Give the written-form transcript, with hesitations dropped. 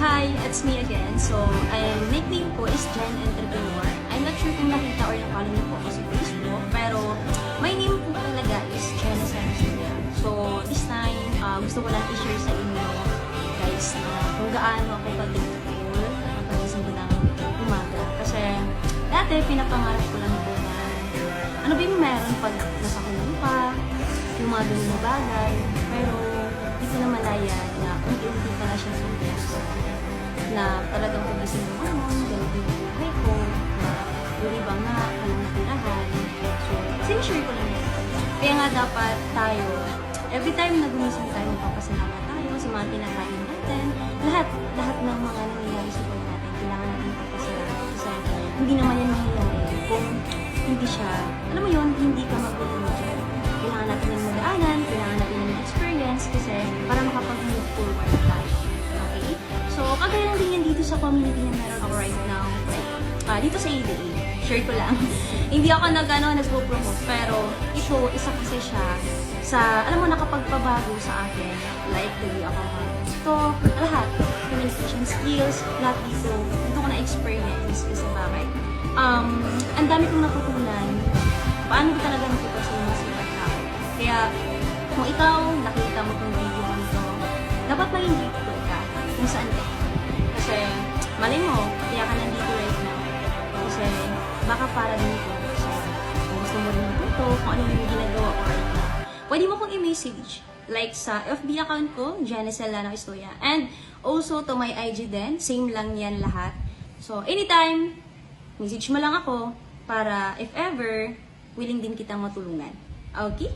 Hi, it's me again. So, nickname ko is Jen Entrepreneur. I'm not sure kung nakita or na-follow niyo po ako sa Facebook, pero my name po talaga is Jen Entrepreneur. So, this time, gusto ko lang i-share sa inyo, guys, kung gaano ako ka-thankful pag-isip ko ng umaga. Kasi, dati, pinapangarap ko lang po na ano ba yung meron pag nasa kulong pa, yung mga ganun na bagay. Pero, di ko na malaya na unti-unti pa na siya sumiyak sa akin. Na talagang pagising mo naman, ganun yung buhay ko, na yung iba nga, walang natirahan. So, sinishare ko lang yun. Kaya nga dapat tayo, every time na gumising tayo, magpapasalamat tayo sa mga kinakain natin. Lahat ng mga nangyayari sa buhay natin, kailangan natin magpapasalamat. Kasi hindi naman yan mangyayari kung hindi siya, alam mo yun, hindi ka magulo dyan. Kailangan natin yung madaanan, kailangan natin yung experience kasi para makapag-move forward tayo. Okay? So, kagaya lang din yan dito sa community na meron ako right now. Right? Dito sa ADA. Share ko lang. Hindi ako nagpo-promote, pero ito, isa kasi siya sa, alam mo, nakapagpabago sa akin. Like, the way ako mag-talk, lahat. Communication skills, lahat dito. Dito ko na-experience kasi bakit? Ang dami kong natutunan. Paano ko talaga nakita sa mga sikat tao. Kaya, kung ikaw, nakita mo itong video ko nito, dapat maging grateful ka kung saan ka. Kasi, malay mo, kaya ka nandito right now. Kasi, baka para din ito. So, kung gusto mo rin matuto, kung ano yung ginagawa ko right now, pwede mo kong i-message. Like sa FB account ko, Janicel Lano Estoya. And also to my IG din, same lang yan lahat. So, anytime, message mo lang ako para if ever, willing din kitang matulungan. Okay?